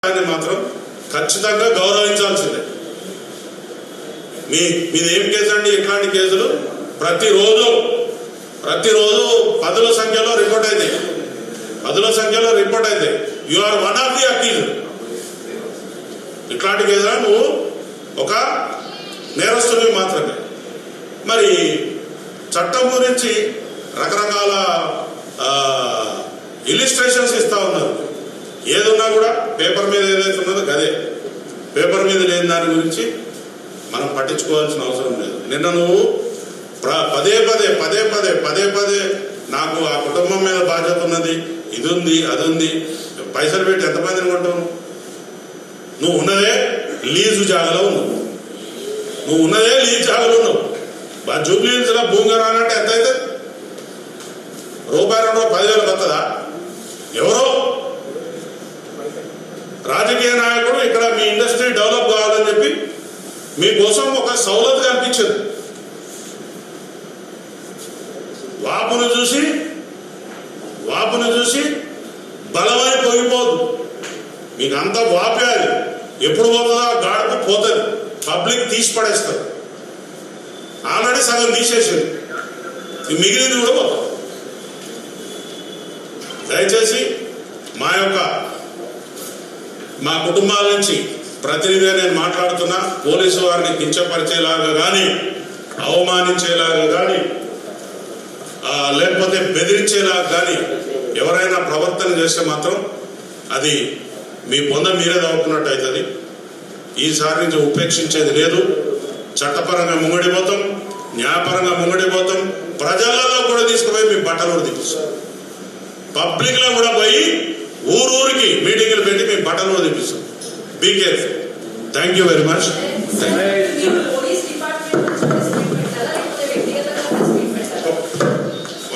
మాత్రం ఖచ్చితంగా గౌరవించాల్సిందే. మీది ఏం కేసు అండి? ఇట్లాంటి కేసులు ప్రతిరోజు పదుల సంఖ్యలో రిపోర్ట్ అయితే you are one of the accused. ఇట్లాంటి కేసులా నువ్వు ఒక నేరస్తుడివి మాత్రమే. మరి చట్టం గురించి రకరకాల ఇలిస్ట్రేషన్స్ ఇస్తా ఉన్నారు. ఏదున్నా కూడా పేపర్ మీద ఏదైతే ఉన్నదో గదే, పేపర్ మీద లేని దాని గురించి మనం పట్టించుకోవాల్సిన అవసరం లేదు. నిన్న నువ్వు పదే పదే నాకు ఆ కుటుంబం మీద బాధ్యత ఉన్నది, ఇది ఉంది అది ఉంది, పైసలు పెట్టి ఎంతమందిని కొంటావు? నువ్వు ఉన్నదే లీజు జాగలో ఉన్నావు, జూబ్లీ హిల్స్లో భూమిగా రానంటే ఎంత అయితే రూపాయి 10,000 వస్తుందా? ఎవరో రాజకీయ నాయకుడు ఇక్కడ మీ ఇండస్ట్రీ డెవలప్ కావాలని చెప్పి మీకోసం ఒక సౌలత్ కల్పించదు. వాపును చూసి బలమై పొగిపోదు. మీకు అంత వాపే, అది ఎప్పుడు పోతుందో ఆ గాడుపు పోతుంది, పబ్లిక్ తీసి పడేస్తారు. ఆల్రెడీ సగం తీసేసింది, మిగిలింది కూడా పోతుంది. దయచేసి మా కుటుంబాల నుంచి ప్రతినిధిగా నేను మాట్లాడుతున్నా. పోలీసు వారిని కించపరిచేలాగా కానీ, అవమానించేలాగా కానీ, లేకపోతే బెదిరించేలాగా కానీ ఎవరైనా ప్రవర్తన చేస్తే మాత్రం అది మీ పొంద మీరే తవ్వుకున్నట్టు అవుతుంది. ఈసారి నుంచి ఉపేక్షించేది లేదు. చట్టపరంగా ముంగడిపోతాం, న్యాయపరంగా ముంగడిపోతాం. ప్రజలలో కూడా తీసుకుపోయి మీ బట్టలు కూడా తీపిస్తాం. పబ్లిక్లో కూడా పోయి ఊరికి మీటింగ్లు పెట్టి మీ బట్టలు కూడా తీపిస్తాం. Be careful. Thank you very much.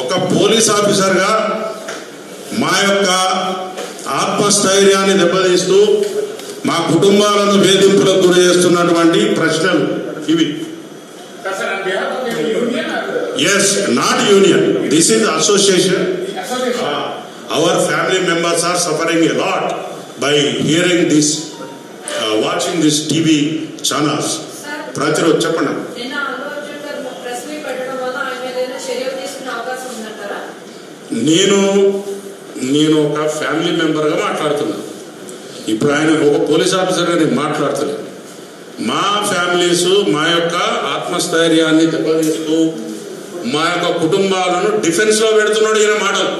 ఒక పోలీస్ ఆఫీసర్గా మా యొక్క ఆత్మస్థైర్యాన్ని దెబ్బతీస్తూ మా కుటుంబాలను వేధింపులకు గురి చేస్తున్నటువంటి ప్రశ్నలు ఇవి. Yes, not union, this is association. Our family members are suffering a lot by hearing this, watching this TV channels. ప్రతిరోజు చెప్పండి. నేను ఒక ఫ్యామిలీ మెంబర్గా మాట్లాడుతున్నాను. ఇప్పుడు ఆయన ఒక పోలీస్ ఆఫీసర్గా నేను మాట్లాడుతున్నాను. మా ఫ్యామిలీస్ మా యొక్క ఆత్మస్థైర్యాన్ని దెబ్బతీస్తూ మా యొక్క కుటుంబాలను డిఫెన్స్లో పెడుతున్నాడు ఈయన మాటలు.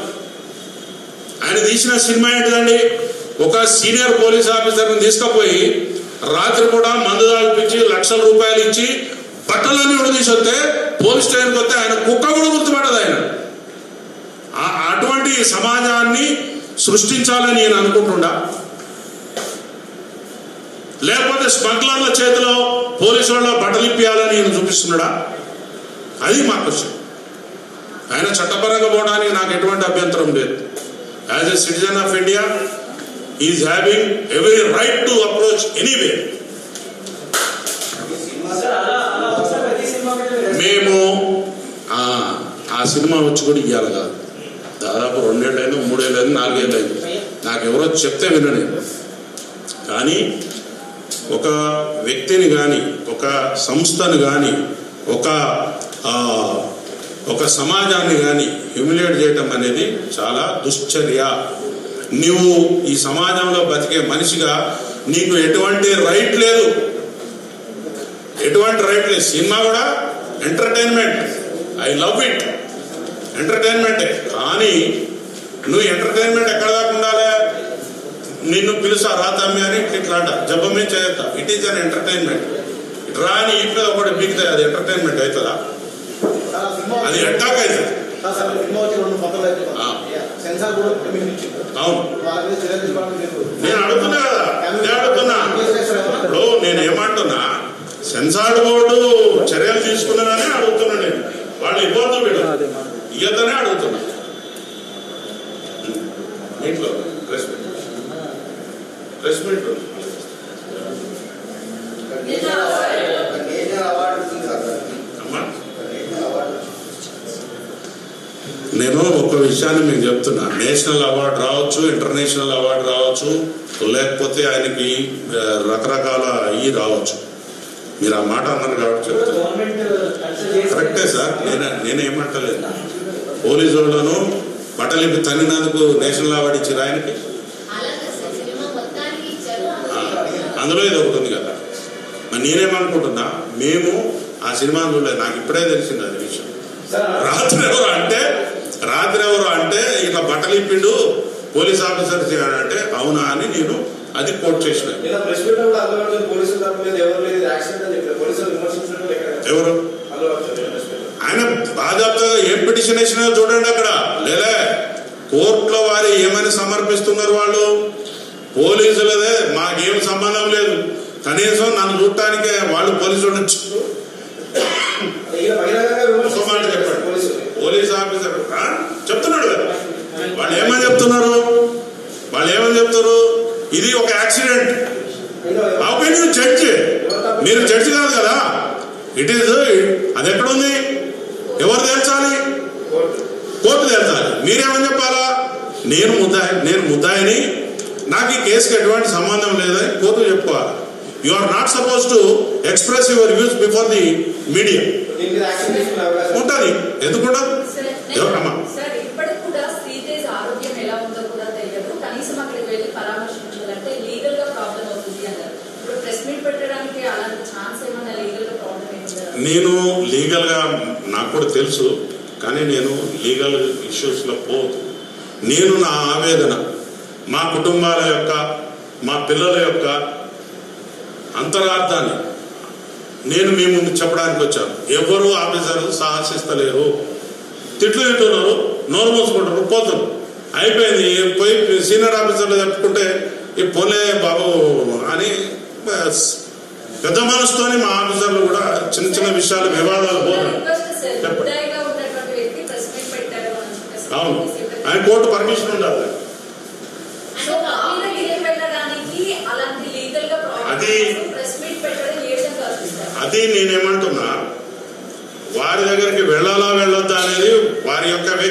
ఆయన తీసిన సినిమా ఏంటిదండి? ఒక సీనియర్ పోలీస్ ఆఫీసర్ని తీసుకుపోయి రాత్రి కూడా మందు దాల్పించి లక్షల రూపాయలు ఇచ్చి బట్టలన్నీ కూడా తీసుకొస్తే పోలీస్ స్టేషన్కి వస్తే ఆయన కుక్క కూడా గుర్తుపడదు. ఆయన అటువంటి సమాజాన్ని సృష్టించాలని నేను అనుకుంటున్నా, లేకపోతే స్మగ్లర్ల చేతిలో పోలీసు వాళ్ళ బట్టలు ఇప్పియాలని నేను చూపిస్తున్నాడా? అది మా క్వశ్చన్. ఆయన చట్టపరంగా పోవడానికి నాకు ఎటువంటి అభ్యంతరం లేదు. As a citizen of India, he is having every right to approach anywhere. మేము ఆ సినిమా వచ్చి కూడా ఇవ్వాలి కాదు, దాదాపు 2 ఏళ్ళైనా 3 ఏళ్ళైనా 4 ఏళ్ళైనా నాకు ఎవరో చెప్తే వినలేదు. కానీ ఒక వ్యక్తిని కానీ, ఒక సంస్థను కానీ, ఒక సమాజాన్ని కానీ హ్యూమిలేట్ చేయటం అనేది చాలా దుశ్చర్య. నువ్వు ఈ సమాజంలో బతికే మనిషిగా నీకు ఎటువంటి రైట్ లేదు. సినిమా కూడా ఎంటర్టైన్మెంట్, ఐ లవ్ ఇట్, ఎంటర్టైన్మెంటే. కానీ నువ్వు ఎంటర్టైన్మెంట్ ఎక్కడ దాకా ఉండాలి? నిన్ను పిలుసా రాతమ్మి అని ఇట్లాంట జబ్బమే చేస్తా, ఇట్ ఈజ్ అన్ ఎంటర్టైన్మెంట్. రాని ఇంట్లో ఒకటి బిగితే అది ఎంటర్టైన్మెంట్ అవుతుందా? అది అటాక్ అవుతుంది. అవును, నేను అడుగుతున్నా కదా, ఇప్పుడు నేను ఏమంటున్నా, సెన్సార్ బోర్డు చర్యలు తీసుకున్నారని అడుగుతున్నా. నేను వాళ్ళు ఇవ్వద్దు ఇయ్యద్దనే అడుగుతున్నా. ఇంట్లో ప్రెస్ మీట్ నేను ఒక విషయాన్ని మీకు చెప్తున్నా. నేషనల్ అవార్డు రావచ్చు, ఇంటర్నేషనల్ అవార్డు రావచ్చు, లేకపోతే ఆయనకి రకరకాల ఇవి రావచ్చు. మీరు ఆ మాట అన్నారు కాబట్టి చెప్తాను. కరెక్టే సార్, నేనేమంటలేదు. పోలీసు వాళ్ళను బట్టలిపి తన్నినందుకు నేషనల్ అవార్డు ఇచ్చారు ఆయనకి. అందులో ఇది ఒకటి ఉంది కదా. మరి నేనేమనుకుంటున్నా, మేము ఆ సినిమాను చూడలేదు, నాకు ఇప్పుడే తెలిసింది అది విషయం. రాత్రి ఎవరు అంటే ఇట్లా బట్టలు ఇప్పిండు పోలీస్ ఆఫీసర్ అంటే అవునా అని నేను అది కోట్ చేసిన. ఎవరు ఆయన బాధ్యతగా ఏం పిటిషన్ వేసినా చూడండి అక్కడ. లేదా కోర్టులో వారు ఏమైనా సమర్పిస్తున్నారు వాళ్ళు. పోలీసులదే మాకేం సంబంధం లేదు, కనీసం నన్ను చూడటానికే వాళ్ళు పోలీసులు చెప్పండి. పోలీస్ ఆఫీసర్ చెప్తున్నాడు కదా, వాళ్ళు ఏమని చెప్తారు, ఇది ఒక యాక్సిడెంట్. ఒపీనియన్ జడ్జి, మీరు జడ్జి కాదు కదా. ఇట్ ఈస్ అది ఎక్కడుంది, ఎవరు తేల్చాలి? కోర్టు తేల్చాలి. మీరేమని చెప్పాలా? నేను ముద్దాయిని, నాకు ఈ కేసుకి ఎటువంటి సంబంధం లేదని కోర్టు చెప్పుకోవాలి. You are not suppose to express your views before the media. ఉంటుంది, ఎందుకుంటా? ఎవరమ్మా నేను లీగల్గా నాకు కూడా తెలుసు, కానీ నేను లీగల్ ఇష్యూస్లో పోదు. నేను నా ఆవేదన మా కుటుంబాల యొక్క, మా పిల్లల యొక్క అంతరార్థాన్ని నేను మీ ముందు చెప్పడానికి వచ్చాను. ఎవరు ఆఫీసర్లు సాహసిస్తలేరు, తిట్లు తింటున్నారు, నోరు మూసుకుంటారు, పోతారు, అయిపోయింది. పోయి సీనియర్ ఆఫీసర్లు చెప్పుకుంటే ఈ పోలే బాబు అని పెద్ద మనసుతోని మా ఆఫీసర్లు కూడా చిన్న చిన్న విషయాలు వివాదాలు పోతారు. అవును, ఆయన కోర్టు పర్మిషన్ ఉండాలి. అది నేనేమంటున్నా, వారి దగ్గరికి వెళ్ళాలా వెళ్ళొద్దా అనేది వారి యొక్క వ్యక్తి